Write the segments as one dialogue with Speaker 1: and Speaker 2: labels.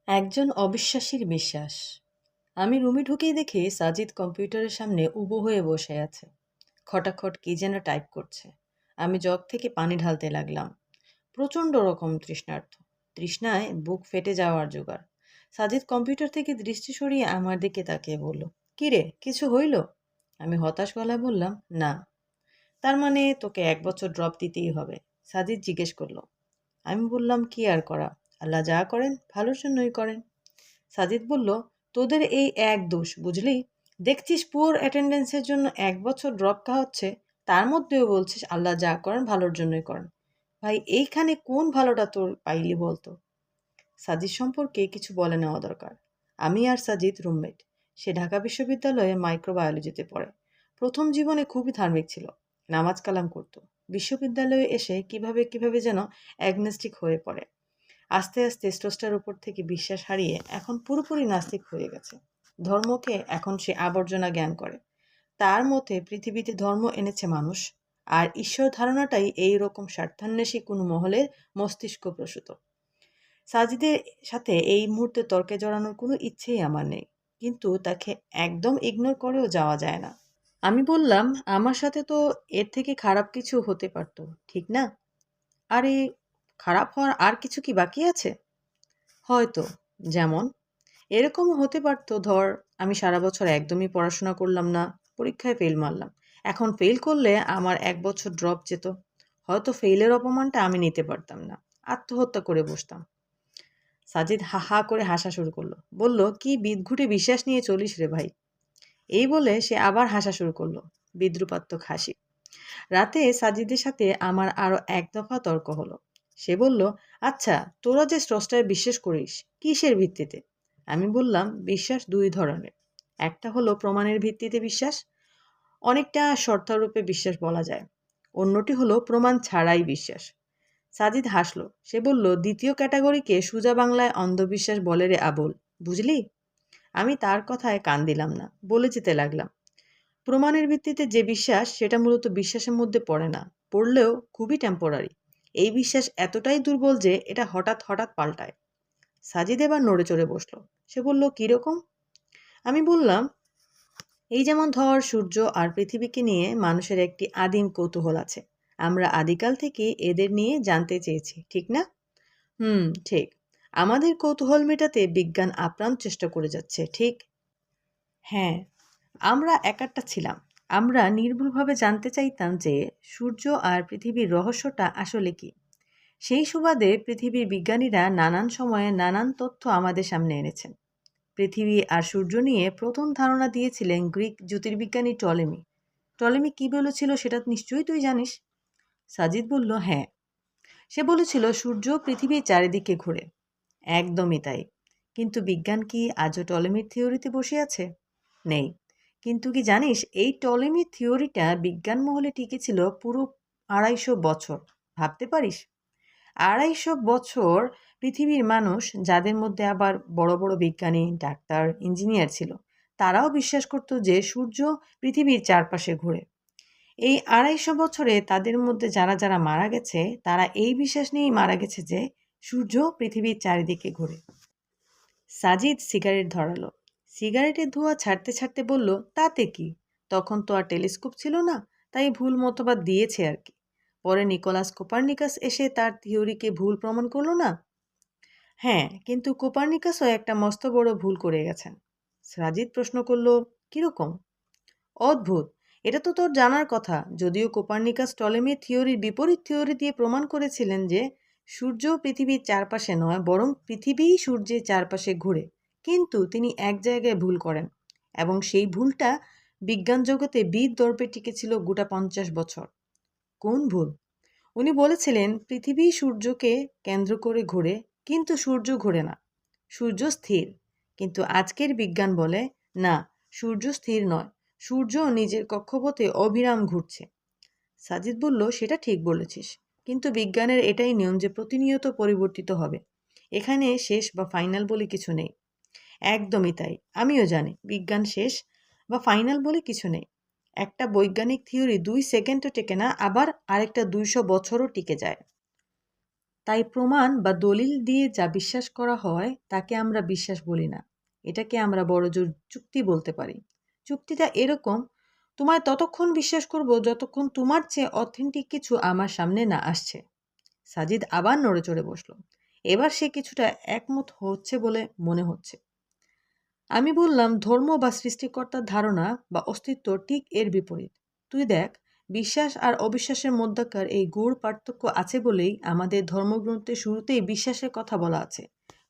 Speaker 1: একজন অবিশ্বাসীর বিশ্বাস। আমি রুমে ঢুকেই দেখি সাজিদ কম্পিউটারের সামনে উবু হয়ে বসে আছে। খটাখট কি যেন টাইপ করছে। আমি জগ থেকে পানি ঢালতে লাগলাম। প্রচণ্ড রকম তৃষ্ণার্ত। তৃষ্ণায় বুক ফেটে যাওয়ার জোগাড়। সাজিদ কম্পিউটার থেকে দৃষ্টি সরিয়ে আমার দিকে তাকিয়ে বলল, কিরে কিছু হইল? আমি হতাশ গলায় বললাম, না। তার মানে তোকে 1 বছর ড্রপ দিতেই হবে? সাজিদ জিজ্ঞেস করলো। আমি বললাম, কি আর করা, আল্লাহ যা করেন ভালোর জন্যই করেন। সাজিদ বলল, তোদের এই এক দোষ বুঝলি? দেখছিস পুওর অ্যাটেন্ডেন্সের জন্য 1 বছর ড্রপ খাওয়াচ্ছে, তার মধ্যেও বলছিস আল্লাহ যা করেন ভালোর জন্যই করেন। ভাই এইখানে কোন ভালোটা তোর পাইলি বলতো? সাজিদ সম্পর্কে কিছু বলে নেওয়া দরকার। আমি আর সাজিদ রুমমেট। সে ঢাকা বিশ্ববিদ্যালয়ে মাইক্রোবায়োলজিতে পড়ে। প্রথম জীবনে খুবই ধার্মিক ছিল। নামাজ কালাম করত। বিশ্ববিদ্যালয়ে এসে কিভাবে কিভাবে যেন অ্যাগনস্টিক হয়ে পড়ে। আস্তে আস্তে স্রষ্টার উপর থেকে বিশ্বাস হারিয়ে এখন পুরোপুরি নাস্তিক হয়ে গেছে। ধর্মকে এখন সে আবর্জনা জ্ঞান করে। তার মতে পৃথিবীতে ধর্ম এনেছে মানুষ, আর ঈশ্বর ধারণাটাই এই রকম স্বার্থান্বেষী কোনো মহলের মস্তিষ্ক প্রসূত। সাজিদের সাথে এই মুহূর্তে তর্কে জড়ানোর কোনো ইচ্ছেই আমার নেই, কিন্তু তাকে একদম ইগনোর করেও যাওয়া যায় না। আমি বললাম, আমার সাথে তো এর থেকে খারাপ কিছু হতে পারতো, ঠিক না? আরে, খারাপ হওয়ার আর কিছু কি বাকি আছে? হয়তো। যেমন? এরকমও হতে পারতো, ধর আমি সারা বছর একদমই পড়াশোনা করলাম না, পরীক্ষায় ফেল মারলাম। এখন ফেল করলে আমার 1 বছর ড্রপ যেত। হয়তো ফেইলের অপমানটা আমি নিতে পারতাম না, আত্মহত্যা করে বসতাম। সাজিদ হা হা করে হাসা শুরু করলো। বলল, কি বিদঘুটে বিশ্বাস নিয়ে চলিস রে ভাই। এই বলে সে আবার হাসা শুরু করলো, বিদ্রুপাত্মক হাসি। রাতে সাজিদের সাথে আমার আরো এক দফা তর্ক হলো। সে বলল, আচ্ছা, তোরা যে স্রষ্টায় বিশ্বাস করিস, কিসের ভিত্তিতে? আমি বললাম, বিশ্বাস দুই ধরনের। একটা হলো প্রমাণের ভিত্তিতে বিশ্বাস, অনেকটা শর্তারূপে বিশ্বাস বলা যায়। অন্যটি হলো প্রমাণ ছাড়াই বিশ্বাস। সাজিদ হাসলো। সে বলল, দ্বিতীয় ক্যাটাগরিকে সোজা বাংলায় অন্ধবিশ্বাস বলে রে আবুল, বুঝলি? আমি তার কথায় কান দিলাম না, বলে যেতে লাগলাম, প্রমাণের ভিত্তিতে যে বিশ্বাস সেটা মূলত বিশ্বাসের মধ্যে পড়ে না, পড়লেও খুবই টেম্পোরারি। এই বিশ্বাস এতটাই দুর্বল যে এটা হঠাৎ হঠাৎ পাল্টায়। সাজিদ এবার নড়ে চড়ে বসলো। সে বলল, কিরকম? আমি বললাম, এই যেমন ধর সূর্য আর পৃথিবীকে নিয়ে মানুষের একটি আদিম কৌতূহল আছে। আমরা আদিকাল থেকে এদের নিয়ে জানতে চেয়েছি, ঠিক না? ঠিক। আমাদের কৌতূহল মেটাতে বিজ্ঞান আপ্রাণ চেষ্টা করে যাচ্ছে, ঠিক? হ্যাঁ, আমরা একাট্টা ছিলাম। আমরা নির্ভুলভাবে জানতে চাইতাম যে সূর্য আর পৃথিবীর রহস্যটা আসলে কি। সেই সুবাদে পৃথিবীর বিজ্ঞানীরা নানান সময়ে নানান তথ্য আমাদের সামনে এনেছেন। পৃথিবী আর সূর্য নিয়ে প্রথম ধারণা দিয়েছিলেন গ্রিক জ্যোতির্বিজ্ঞানী টলেমি। টলেমি কি বলেছিল সেটা নিশ্চয়ই তুই জানিস। সাজিদ বলল, হ্যাঁ। সে বলেছিল সূর্য পৃথিবীর চারিদিকে ঘুরে। একদমই তাই। কিন্তু বিজ্ঞান কি আজও টলেমির থিওরিতে বসে আছে? নেই। কিন্তু কি জানিস, এই টলেমির থিওরিটা বিজ্ঞান মহলে টিকেছিল পুরো 250 বছর। ভাবতে পারিস? 250 বছর পৃথিবীর মানুষ, যাদের মধ্যে আবার বড় বড় বিজ্ঞানী, ডাক্তার, ইঞ্জিনিয়ার ছিল, তারাও বিশ্বাস করত যে সূর্য পৃথিবীর চারপাশে ঘুরে। এই 250 বছরে তাদের মধ্যে যারা যারা মারা গেছে, তারা এই বিশ্বাস নিয়েই মারা গেছে যে সূর্য পৃথিবীর চারিদিকে ঘুরে। সাজিদ সিগারেট ধরালো। সিগারেটের ধোঁয়া ছাড়তে ছাড়তে বলল, তাতে কি? তখন তো আর টেলিস্কোপ ছিল না, তাই ভুল মতবাদ দিয়েছে আর কি। পরে নিকোলাস কোপার্নিকাস এসে তার থিওরিকে ভুল প্রমাণ করলো না? হ্যাঁ, কিন্তু কোপার্নিকাসও একটা মস্ত বড় ভুল করে গেছেন। সাজিদ প্রশ্ন করল, কিরকম? অদ্ভুত। এটা তো তোর জানার কথা। যদিও কোপার্নিকাস টলেমির থিওরির বিপরীত থিওরি দিয়ে প্রমাণ করেছিলেন যে সূর্য পৃথিবীর চারপাশে নয়, বরং পৃথিবীই সূর্যের চারপাশে ঘুরে। কিন্তু তিনি এক জায়গায় ভুল করেন, এবং সেই ভুলটা বিজ্ঞান জগতে বিদর্পে টিকেছিল গোটা 50 বছর। কোন ভুল? উনি বলেছিলেন পৃথিবী সূর্যকে কেন্দ্র করে ঘোরে, কিন্তু সূর্য ঘোরে না। সূর্য স্থির। কিন্তু আজকের বিজ্ঞান বলে, না, সূর্য স্থির নয়, সূর্য নিজের কক্ষপথে অবিরাম ঘুরছে। সাজিদ বলল, সেটা ঠিক বলেছিস, কিন্তু বিজ্ঞানের এটাই নিয়ম যে প্রতিনিয়ত পরিবর্তিত হবে। এখানে শেষ বা ফাইনাল বলে কিছু নেই। একদমই তাই। আমিও জানি বিজ্ঞান শেষ বা ফাইনাল বলে কিছু নেই। একটা বৈজ্ঞানিক থিওরি 2 সেকেন্ডও টেকে না, আবার আরেকটা 200 বছরও টিকে যায়। তাই প্রমাণ বা দলিল দিয়ে যা বিশ্বাস করা হয় তাকে আমরা বিশ্বাস বলি না। এটাকে আমরা বড়জোর চুক্তি বলতে পারি। চুক্তিটা এরকম, তোমায় ততক্ষণ বিশ্বাস করব যতক্ষণ তোমার চেয়ে অথেন্টিক কিছু আমার সামনে না আসছে। সাজিদ আবার নড়েচড়ে বসল। এবার সে কিছুটা একমত হচ্ছে বলে মনে হচ্ছে। আমি বললাম, ধর্ম বা সৃষ্টিকর্তার ধারণা বা অস্তিত্ব ঠিক এর বিপরীত। তুই দেখ, বিশ্বাস আর অবিশ্বাসের মধ্যকার এই গূঢ় পার্থক্য আছে বলেই আমাদের ধর্মগ্রন্থে শুরুতেই বিশ্বাসের কথা বলা আছে।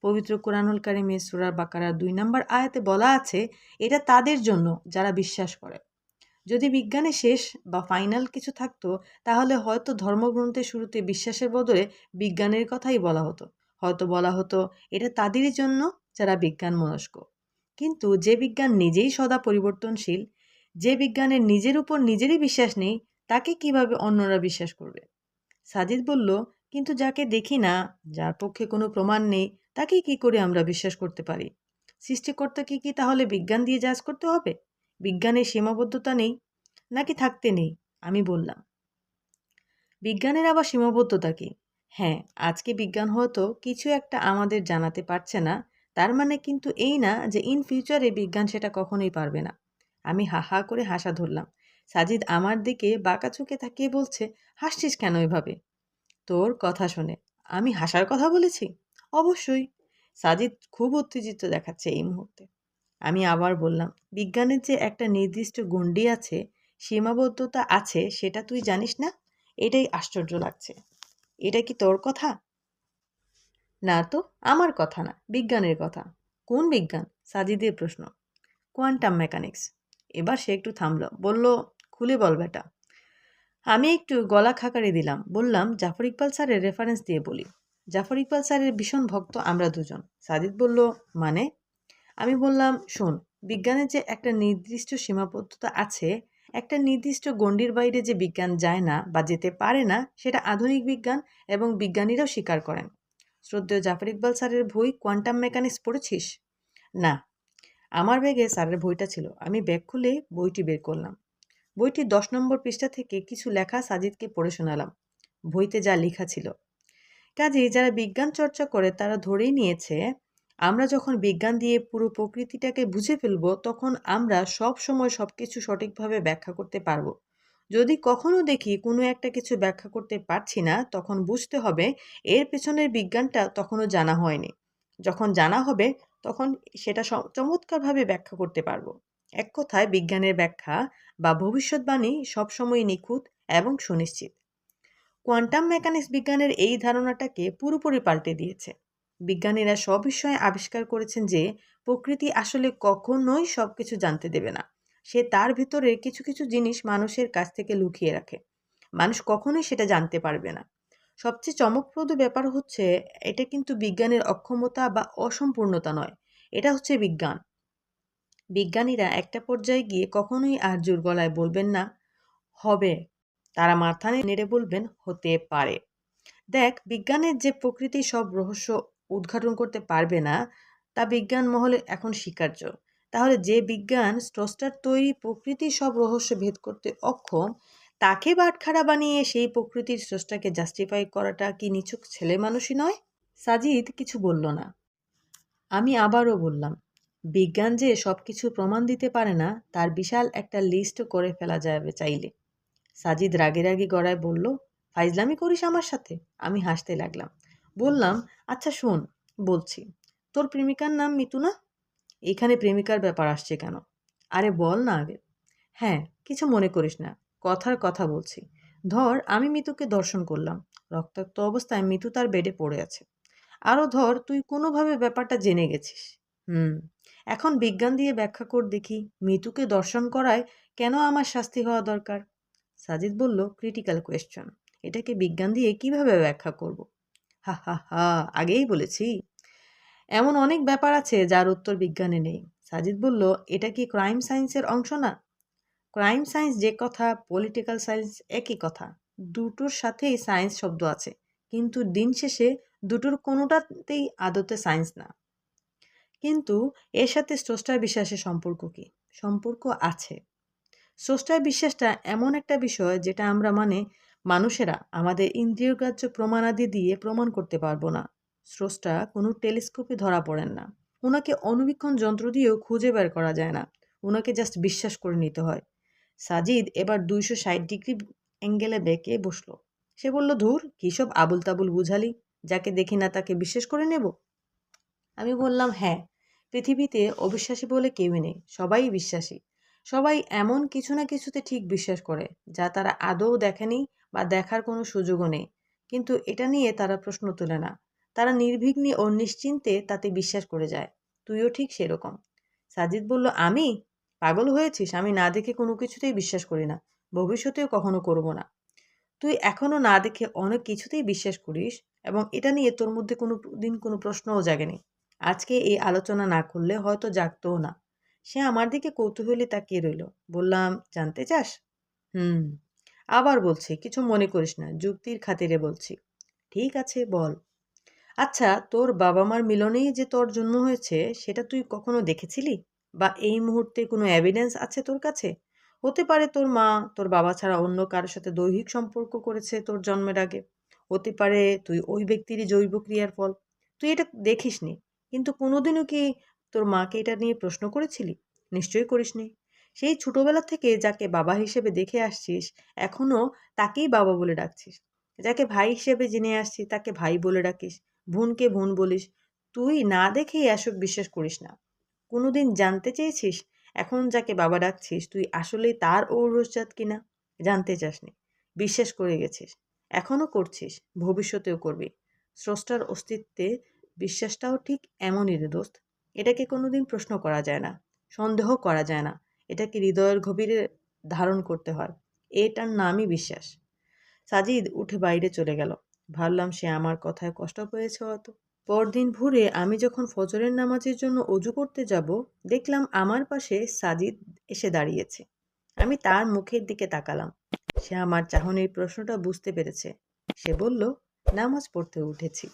Speaker 1: পবিত্র কোরআনুল কারিমে সূরা বাকারার ২ নম্বর আয়াতে বলা আছে, এটা তাদের জন্য যারা বিশ্বাস করে। যদি বিজ্ঞানে শেষ বা ফাইনাল কিছু থাকতো, তাহলে হয়তো ধর্মগ্রন্থের শুরুতে বিশ্বাসের বদলে বিজ্ঞানের কথাই বলা হতো। হয়তো বলা হতো, এটা তাদেরই জন্য যারা বিজ্ঞান মনস্ক। কিন্তু যে বিজ্ঞান নিজেই সদা পরিবর্তনশীল, যে বিজ্ঞানের নিজের উপর নিজেরই বিশ্বাস নেই, তাকে কিভাবে অন্যরা বিশ্বাস করবে? সাজিদ বলল, কিন্তু যাকে দেখি না, যার পক্ষে কোনো প্রমাণ নেই, তাকে কি করে আমরা বিশ্বাস করতে পারি? সৃষ্টিকর্তাকে কি তাহলে বিজ্ঞান দিয়ে জাজ করতে হবে? বিজ্ঞানের সীমাবদ্ধতা নেই নাকি থাকতে নেই? আমি বললাম, বিজ্ঞানের আবার সীমাবদ্ধতা কি? হ্যাঁ, আজকে বিজ্ঞান হয়তো কিছু একটা আমাদের জানাতে পারছে না, তার মানে কিন্তু এই না যে ইন ফিউচারে বিজ্ঞান সেটা কখনোই পারবে না। আমি হা হা করে হাসা ধরলাম। সাজিদ আমার দিকে বাঁকা চোখে তাকিয়ে বলছে, হাসছিস কেন এভাবে? তোর কথা শুনে আমি হাসার কথা বলেছি? অবশ্যই। সাজিদ খুব উত্তেজিত দেখাচ্ছে এই মুহূর্তে। আমি আবার বললাম, বিজ্ঞানের যে একটা নির্দিষ্ট গণ্ডি আছে, সীমাবদ্ধতা আছে, সেটা তুই জানিস না? এটাই আশ্চর্য লাগছে। এটা কি তোর কথা? না তো, আমার কথা না, বিজ্ঞানের কথা। কোন বিজ্ঞান? সাজিদের প্রশ্ন। Quantum mechanics. এবার সে একটু থামল, বলল, খুলে বল বেটা। আমি একটু গলা খাকারি দিলাম, বললাম, জাফর ইকবাল স্যারের রেফারেন্স দিয়ে বলি। জাফর ইকবাল স্যারের ভীষণ ভক্ত আমরা দুজন। সাজিদ বলল, মানে? আমি বললাম, শোন, বিজ্ঞানের যে একটা নির্দিষ্ট সীমাবদ্ধতা আছে, একটা নির্দিষ্ট গণ্ডির বাইরে যে বিজ্ঞান যায় না বা যেতে পারে না, সেটা আধুনিক বিজ্ঞান এবং বিজ্ঞানীরাও স্বীকার করেন। শ্রদ্ধেয় জাফর ইকবাল স্যারের বই কোয়ান্টাম মেকানিক্স পড়েছিস? না। আমার ব্যাগে স্যারের বইটা ছিল। আমি ব্যাগ খুলে বইটি বের করলাম। বইটির ১০ নম্বর পৃষ্ঠা থেকে কিছু লেখা সাজিদকে পড়ে শোনালাম। বইতে যা লেখা ছিল, কাজেই যারা বিজ্ঞান চর্চা করে তারা ধরেই নিয়েছে, আমরা যখন বিজ্ঞান দিয়ে পুরো প্রকৃতিটাকে বুঝে ফেলব, তখন আমরা সব সময় সবকিছু সঠিকভাবে ব্যাখ্যা করতে পারব। যদি কখনো দেখি কোনো একটা কিছু ব্যাখ্যা করতে পারছি না, তখন বুঝতে হবে এর পেছনের বিজ্ঞানটা তখনও জানা হয়নি। যখন জানা হবে, তখন সেটা চমৎকারভাবে ব্যাখ্যা করতে পারব। এক কথায়, বিজ্ঞানের ব্যাখ্যা বা ভবিষ্যৎবাণী সবসময় নিখুঁত এবং সুনিশ্চিত। কোয়ান্টাম মেকানিক্স বিজ্ঞানের এই ধারণাটাকে পুরোপুরি পাল্টে দিয়েছে। বিজ্ঞানীরা সবিস্ময়ে আবিষ্কার করেছেন যে প্রকৃতি আসলে কখনোই সবকিছু জানতে দেবে না। সে তার ভিতরে কিছু কিছু জিনিস মানুষের কাছ থেকে লুকিয়ে রাখে। মানুষ কখনোই সেটা জানতে পারবে না। সবচেয়ে চমকপ্রদ ব্যাপার হচ্ছে, এটা কিন্তু বিজ্ঞানের অক্ষমতা বা অসম্পূর্ণতা নয়, এটা হচ্ছে বিজ্ঞান। বিজ্ঞানীরা একটা পর্যায়ে গিয়ে কখনোই আর জোর গলায় বলবেন না হবে, তারা মাথা নেড়ে বলবেন হতে পারে। দেখ, বিজ্ঞানের যে প্রকৃতির সব রহস্য উদ্ঘাটন করতে পারবে না, তা বিজ্ঞান মহলে এখন স্বীকার্য। তাহলে যে বিজ্ঞান স্রষ্টার তৈরি প্রকৃতির সব রহস্য ভেদ করতে অক্ষম, তাকে বাটখারা বানিয়ে সেই প্রকৃতির স্রষ্টাকে জাস্টিফাই করাটা কি নিছক ছেলে মানুষই নয়? সাজিদ কিছু বলল না। আমি আবারও বললাম, বিজ্ঞান যে সব কিছু প্রমাণ দিতে পারে না, তার বিশাল একটা লিস্ট করে ফেলা যাবে চাইলে। সাজিদ রাগে রাগে গড়ায় বলল, ফাইজলামি করিস আমার সাথে? আমি হাসতে লাগলাম। বললাম, আচ্ছা শোন, বলছি। তোর প্রেমিকার নাম মিতু না? এখানে প্রেমিকার ব্যাপার আসছে কেন? আরে বল না আগে। হ্যাঁ, কিছু মনে করিস না, কথার কথা বলছি। ধর, আমি মিতুকে দর্শন করলাম। রক্তাক্ত অবস্থায় মিতু তার বেডে পড়ে আছে। আরও ধর, তুই কোনোভাবে ব্যাপারটা জেনে গেছিস। হুম, এখন বিজ্ঞান দিয়ে ব্যাখ্যা কর দেখি, মিতুকে দর্শন করায় কেন আমার শাস্তি হওয়া দরকার? সাজিদ বলল, ক্রিটিক্যাল কোয়েশ্চন। এটাকে বিজ্ঞান দিয়ে কিভাবে ব্যাখ্যা করব? হা হা হা, আগেই বলেছি। এমন অনেক ব্যাপার আছে যার উত্তর বিজ্ঞানে নেই। সাজিদ বলল, এটা কি ক্রাইম সায়েন্সের অংশ না? ক্রাইম সায়েন্স যে কথা, পলিটিক্যাল সায়েন্স একই কথা। দুটোর সাথেই সায়েন্স শব্দ আছে, কিন্তু দিন শেষে দুটোর কোনোটাতেই আদতে সায়েন্স না। কিন্তু এর সাথে স্রষ্টার বিশ্বাসের সম্পর্ক কি? সম্পর্ক আছে। স্রষ্টার বিশ্বাসটা এমন একটা বিষয় যেটা আমরা মানুষেরা আমাদের ইন্দ্রিয়গ্রাহ্য প্রমাণাদি দিয়ে প্রমাণ করতে পারবো না। স্রষ্টা কোনো টেলিস্কোপে ধরা পড়েন না। ওনাকে অণুবীক্ষণ যন্ত্র দিয়েও খুঁজে বের করা যায় না। ওনাকে জাস্ট বিশ্বাস করে নিতে হয়। সাজিদ এবার ২৬০ ডিগ্রি অ্যাঙ্গেলে বেঁকে বসলো। সে বলল, ধুর, কী সব আবুল তাবুল বুঝালি! যাকে দেখি না তাকে বিশ্বাস করে নেব? আমি বললাম, হ্যাঁ, পৃথিবীতে অবিশ্বাসী বলে কেউই নেই, সবাই বিশ্বাসী। সবাই এমন কিছু না কিছুতে ঠিক বিশ্বাস করে, যা তারা আদৌ দেখেনি বা দেখার কোনো সুযোগও নেই। কিন্তু এটা নিয়ে তারা প্রশ্ন তোলে না। তারা নির্বিঘ্নে ও নিশ্চিন্তে তাতে বিশ্বাস করে যায়। তুইও ঠিক সেরকম। সাজিদ বলল, আমি? পাগল হয়েছিস? আমি না দেখে কোনো কিছুতেই বিশ্বাস করি না। ভবিষ্যতেও কখনো করব না। তুই এখনো না দেখে অনেক কিছুতেই বিশ্বাস করিস এবং এটা নিয়ে তোর মধ্যে কোনো দিন কোনো প্রশ্নও জাগেনি। আজকে এই আলোচনা না করলে হয়তো জাগতও না। সে আমার দিকে কৌতূহলী তাকিয়ে রইল। বললাম, জানতে চাস? হুম। আবার বলছি, কিছু মনে করিস না, যুক্তির খাতিরে বলছি। ঠিক আছে, বল। আচ্ছা, তোর বাবা মার মিলনেই যে তোর জন্ম হয়েছে, সেটা তুই কখনো দেখেছিলি? বা এই মুহূর্তে কোনো এভিডেন্স আছে তোর কাছে? হতে পারে তোর মা তোর বাবা ছাড়া অন্য কারো সাথে দৈহিক সম্পর্ক করেছে তোর জন্মের আগে। হতে পারে তুই ওই ব্যক্তিরই জৈব ক্রিয়ার ফল। তুই এটা দেখিসনি। কিন্তু কোনোদিনও কি তোর মাকে এটা নিয়ে প্রশ্ন করেছিলি? নিশ্চয়ই করিসনি। সেই ছোটবেলা থেকে যাকে বাবা হিসেবে দেখে আসছিস, এখনো তাকেই বাবা বলে ডাকছিস। যাকে ভাই হিসেবে জেনে আসছিস, তাকে ভাই বলে ডাকিস। বোনকে বোন বলিস। তুই না দেখেই এসব বিশ্বাস করিস না। কোনোদিন জানতে চেয়েছিস, এখন যাকে বাবা ডাকছিস তুই আসলেই তার ঔরসজাত কিনা? জানতে চাসনি। বিশ্বাস করে গেছিস। এখনো করছিস। ভবিষ্যতেও করবি। স্রষ্টার অস্তিত্বে বিশ্বাসটাও ঠিক এমনই রে দোস্ত। এটাকে কোনোদিন প্রশ্ন করা যায় না। সন্দেহ করা যায় না। এটাকে হৃদয়ের গভীরে ধারণ করতে হয়। এটার নামই বিশ্বাস। সাজিদ উঠে বাইরে চলে গেল। ভাবলাম সে আমার কথায় কষ্ট পেয়েছে হয়তো। পরদিন ভোরে আমি যখন ফজরের নামাজের জন্য অজু করতে যাব, দেখলাম আমার পাশে সাজিদ এসে দাঁড়িয়েছে। আমি তার মুখের দিকে তাকালাম। সে আমার চাহনির প্রশ্নটা বুঝতে পেরেছে। সে বলল, নামাজ পড়তে উঠেছি।